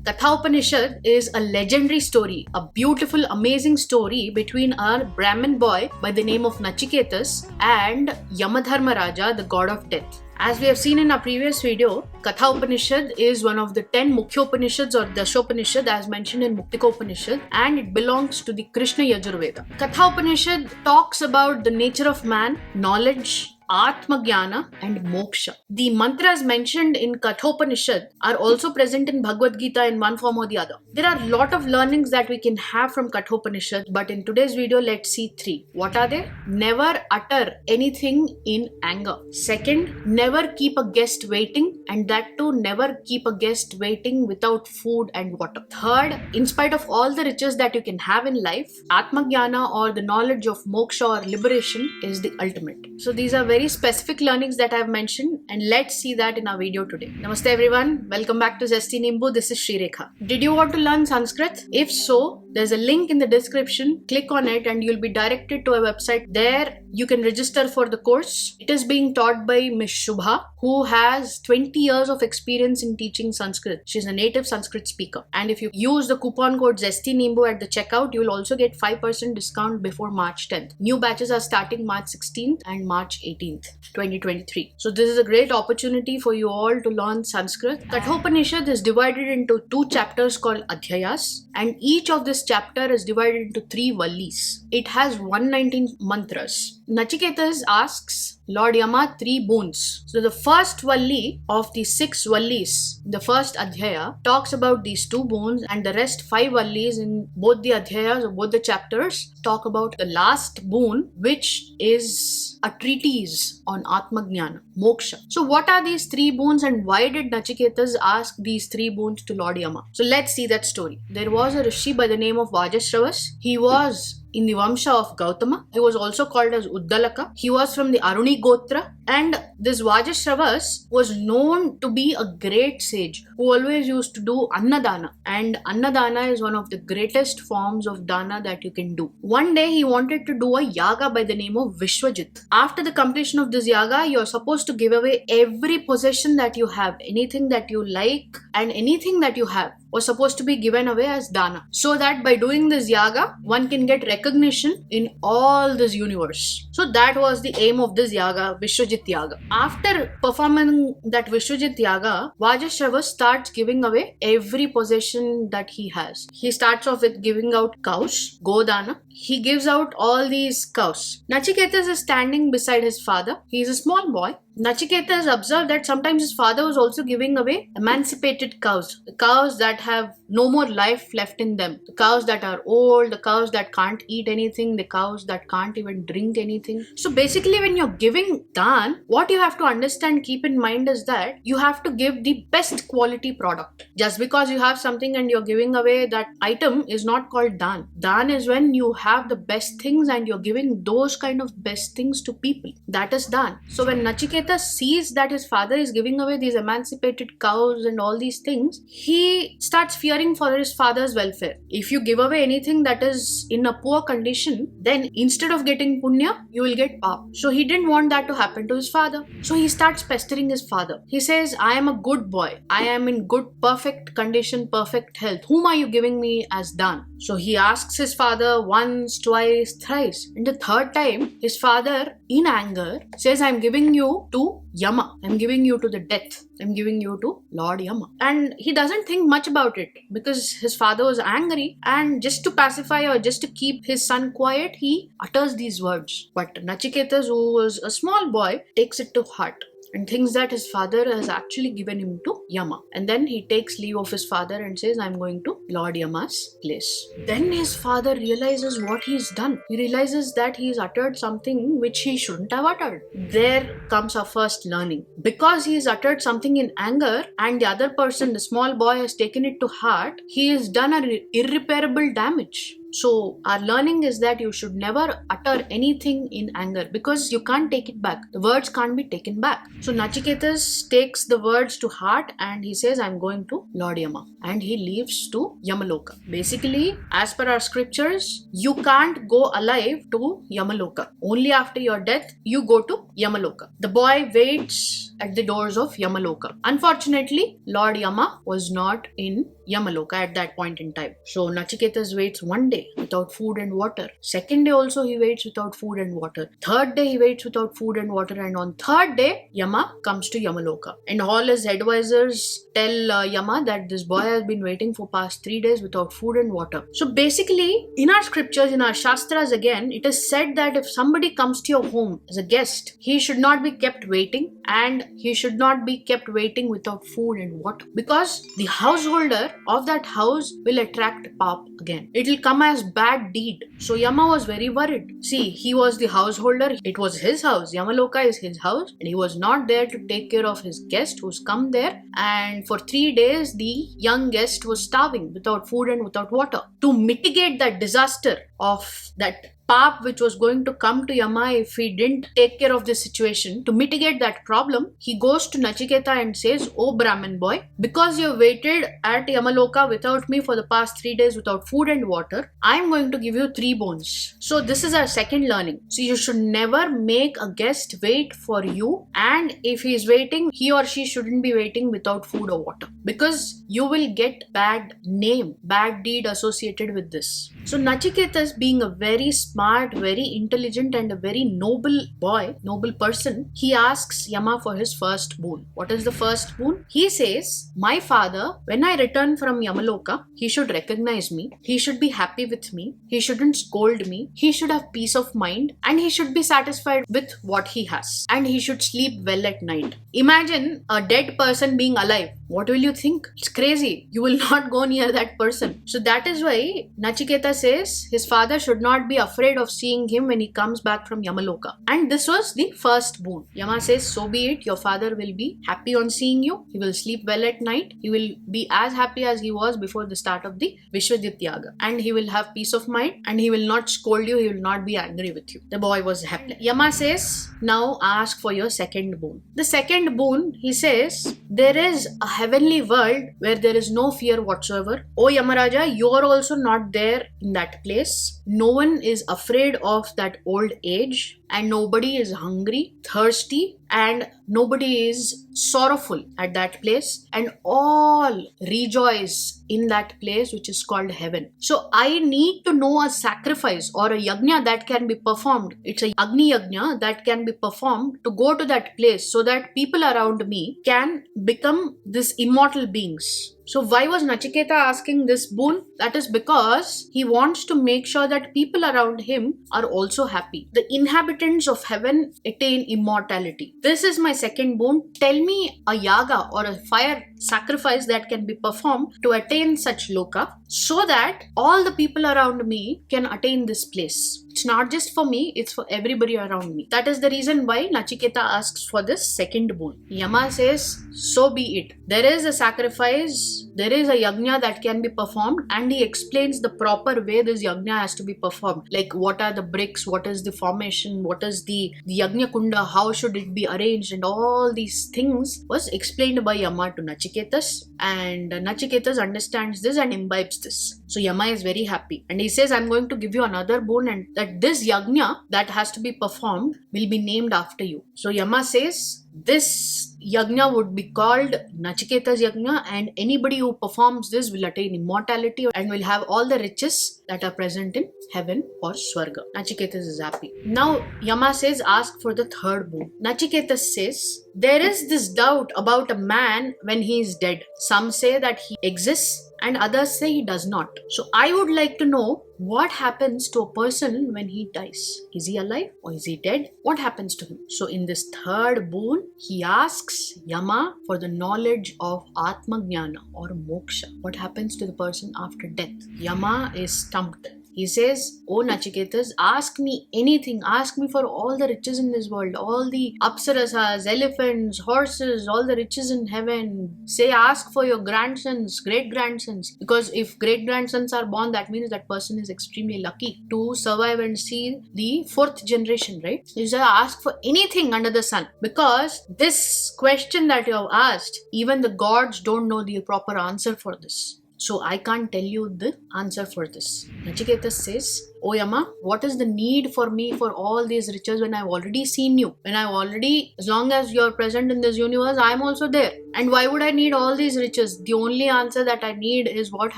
Katha Upanishad is a legendary story, a beautiful, amazing story between a Brahmin boy by the name of Nachiketas and Yamadharmaraja, the god of death. As we have seen in our previous video, Katha Upanishad is one of the 10 Mukhya Upanishads or Dashopanishad as mentioned in Muktika Upanishad, and it belongs to the Krishna Yajurveda. Katha Upanishad talks about the nature of man, knowledge, Atma Jnana and Moksha. The mantras mentioned in Katha Upanishad are also present in Bhagavad Gita in one form or the other. There are a lot of learnings that we can have from Katha Upanishad, but in today's video, let's see 3. What are they? Never utter anything in anger. Second, never keep a guest waiting, and that too, never keep a guest waiting without food and water. Third, in spite of all the riches that you can have in life, Atma Jnana or the knowledge of moksha or liberation is the ultimate. So these are very specific learnings that I have mentioned, and let's see that in our video today. Namaste everyone, welcome back to Zesty Nimbu. This is Sri Rekha. Did you want to learn Sanskrit? If so, there's a link in the description. Click on it and you'll be directed to a website. There you can register for the course. It is being taught by Miss Shubha, who has 20 years of experience in teaching Sanskrit. She's a native Sanskrit speaker. And if you use the coupon code Zesty Nimbu at the checkout, you'll also get 5% discount before March 10th. New batches are starting March 16th and March 18th, 2023. So this is a great opportunity for you all to learn Sanskrit. Katha Upanishad is divided into 2 chapters called Adhyayas, and each of this chapter is divided into 3 vallis. It has 119 mantras. Nachiketas asks Lord Yama 3 boons. So the first valli of the 6 vallis, the first adhyaya, talks about these 2 boons, and the rest 5 vallis in both the adhyayas or both the chapters talk about the last boon, which is a treatise on Atma Jnana, Moksha. So what are these 3 boons and why did Nachiketas ask these 3 boons to Lord Yama? So let's see that story. There was a rishi by the name of Vajashravas. He was in the Vamsha of Gautama. He was also called as Uddalaka. He was from the Aruni Gotra, and this Vajashravas was known to be a great sage who always used to do Annadana, and Annadana is one of the greatest forms of dana that you can do. One day he wanted to do a yaga by the name of Vishwajit. After the completion of this yaga, you are supposed to give away every possession that you have, anything that you like and anything that you have was supposed to be given away as dana, so that by doing this yaga, one can get recognition in all this universe. So that was the aim of this yaga, Vishwajit yaga. After performing that Vishwajit yaga, Vajashravas starts giving away every possession that he has. He starts off with giving out cows, Godana. He gives out all these cows. Nachiketas is standing beside his father. He is a small boy. Nachiketas observed that sometimes his father was also giving away emancipated cows, the cows that have no more life left in them, the cows that are old, the cows that can't eat anything, the cows that can't even drink anything. So basically when you're giving dan, what you have to understand, keep in mind is that you have to give the best quality product. Just because you have something and you're giving away that item is not called dan. Dan is when you have the best things and you're giving those kind of best things to people. That is dan. So when Nachiketas sees that his father is giving away these emancipated cows and all these things, he starts fearing for his father's welfare. If you give away anything that is in a poor condition, then instead of getting punya, you will get pap. So he didn't want that to happen to his father. So he starts pestering his father. He says, I am a good boy. I am in good, perfect condition, perfect health. Whom are you giving me as dan? So he asks his father once, twice, thrice. And the third time, his father, in anger, says, I'm giving you to Yama. I'm giving you to the death. I'm giving you to Lord Yama. And he doesn't think much about it because his father was angry, and just to pacify or just to keep his son quiet, he utters these words. But Nachiketas, who was a small boy, takes it to heart and thinks that his father has actually given him to Yama. And then he takes leave of his father and says, I'm going to Lord Yama's place. Then his father realizes what he's done. He realizes that he's uttered something which he shouldn't have uttered. There comes our first learning. Because he's uttered something in anger and the other person, the small boy, has taken it to heart, he has done an irreparable damage. So our learning is that you should never utter anything in anger because you can't take it back. The words can't be taken back. So Nachiketas takes the words to heart and he says, I'm going to Lord Yama, and he leaves to Yamaloka. Basically, as per our scriptures, you can't go alive to Yamaloka. Only after your death, you go to Yamaloka. The boy waits at the doors of Yamaloka. Unfortunately, Lord Yama was not in Yamaloka at that point in time. So Nachiketas waits one day without food and water. Second day also he waits without food and water. Third day he waits without food and water, and on third day Yama comes to Yamaloka. And all his advisors tell Yama that this boy has been waiting for past 3 days without food and water. So basically, in our scriptures, in our shastras again, it is said that if somebody comes to your home as a guest, he should not be kept waiting, and he should not be kept waiting without food and water, because the householder of that house will attract pap again. It will come as bad deed. So Yama was very worried. See, he was the householder. It was his house. Yamaloka is his house, and he was not there to take care of his guest who's come there. And for 3 days, the young guest was starving without food and without water. To mitigate that disaster of that pap which was going to come to Yama if he didn't take care of this situation, to mitigate that problem, he goes to Nachiketa and says, "Oh Brahmin boy, because you waited at Yamaloka without me for the past 3 days without food and water, I'm going to give you 3 boons." So this is our second learning. So you should never make a guest wait for you, and if he is waiting, he or she shouldn't be waiting without food or water, because you will get bad name, bad deed associated with this. So Nachiketas, being a very smart, very intelligent and a very noble boy, noble person, he asks Yama for his first boon. What is the first boon? He says, "My father, when I return from Yamaloka, he should recognize me, he should be happy with me, he shouldn't scold me, he should have peace of mind, and he should be satisfied with what he has, and he should sleep well at night." Imagine a dead person being alive. What will you think? It's crazy. You will not go near that person. So that is why Nachiketa says his father should not be afraid of seeing him when he comes back from Yamaloka. And this was the first boon. Yama says, "So be it. Your father will be happy on seeing you. He will sleep well at night. He will be as happy as he was before the start of the Vishwadityaga. And he will have peace of mind, and he will not scold you. He will not be angry with you." The boy was happy. Yama says, "Now ask for your second boon." The second boon, he says, "There is a heavenly world where there is no fear whatsoever. O Yamaraja, you are also not there in that place. No one is afraid of that old age, and nobody is hungry, thirsty, and nobody is sorrowful at that place, and all rejoice in that place which is called heaven. So I need to know a sacrifice or a yajna that can be performed. It's a Agni yajna that can be performed to go to that place so that people around me can become these immortal beings." So why was Nachiketa asking this boon? That is because he wants to make sure that people around him are also happy. The inhabitants of heaven attain immortality. This is my second boon. Tell me a yaga or a fire sacrifice that can be performed to attain such loka, so that all the people around me can attain this place. It's not just for me, it's for everybody around me. That is the reason why Nachiketa asks for this second boon. Yama says, "So be it." There is a sacrifice, there is a yajna that can be performed, and he explains the proper way this yajna has to be performed. Like what are the bricks, what is the formation, what is the yajna kunda, how should it be arranged, and all these things was explained by Yama to Nachiketas, and Nachiketas understands this and imbibes this. So Yama is very happy, and he says, "I'm going to give you another boon, and that this yajna that has to be performed will be named after you." So Yama says, this yajna would be called Nachiketa's yajna, and anybody who performs this will attain immortality and will have all the riches that are present in heaven or Swarga. Nachiketas is happy. Now Yama says, "Ask for the third boon." Nachiketas says, "There is this doubt about a man when he is dead. Some say that he exists, and others say he does not. So I would like to know what happens to a person when he dies. Is he alive or is he dead? What happens to him?" So in this third boon, he asks Yama for the knowledge of Atma Jnana or Moksha. What happens to the person after death? Yama is stumped. He says, "Oh Nachiketas, ask me anything. Ask me for all the riches in this world, all the apsarasas, elephants, horses, all the riches in heaven. Say, ask for your grandsons, great-grandsons. Because if great-grandsons are born, that means that person is extremely lucky to survive and see the fourth generation, right?" So he says, "Ask for anything under the sun. Because this question that you have asked, even the gods don't know the proper answer for this. So I can't tell you the answer for this." Nachiketas says, "Oh Yama, what is the need for me for all these riches when I've already seen you? When I've already, as long as you're present in this universe, I'm also there. And why would I need all these riches? The only answer that I need is what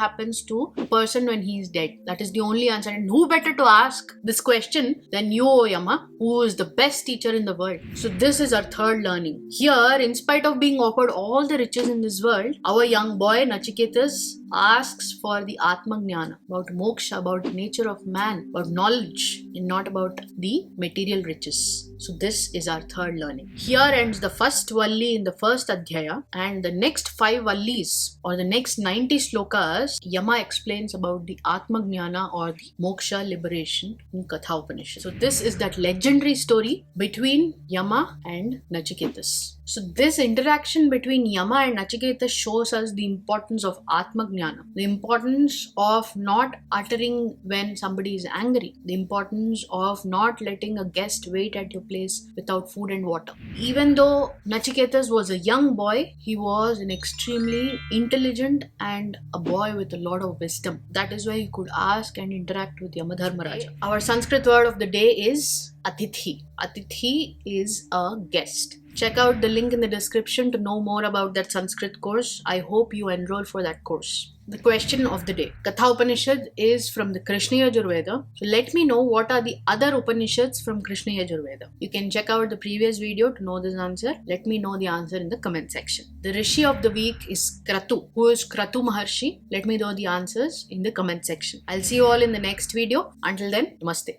happens to a person when he's dead. That is the only answer. And who better to ask this question than you, O Yama, who is the best teacher in the world?" So this is our third learning. Here, in spite of being offered all the riches in this world, our young boy Nachiketas asks for the Atma Jnana, about moksha, about the nature of man, about knowledge, and not about the material riches. So this is our third learning. Here ends the first valli in the first adhyaya, and the next 5 vallis or the next 90 slokas, Yama explains about the Atma Jnana or the moksha liberation in Katha Upanishad. So this is that legendary story between Yama and Nachiketas. So this interaction between Yama and Nachiketa shows us the importance of Atma Jnana, the importance of not uttering when somebody is angry, the importance of not letting a guest wait at your place without food and water. Even though Nachiketas was a young boy, he was an extremely intelligent and a boy with a lot of wisdom. That is why he could ask and interact with Yamadharmaraja. Our Sanskrit word of the day is Atithi. Atithi is a guest. Check out the link in the description to know more about that Sanskrit course. I hope you enroll for that course. The question of the day. Katha Upanishad is from the Krishna Yajurveda. So let me know what are the other Upanishads from Krishna Yajurveda. You can check out the previous video to know this answer. Let me know the answer in the comment section. The Rishi of the week is Kratu. Who is Kratu Maharshi? Let me know the answers in the comment section. I'll see you all in the next video. Until then, namaste.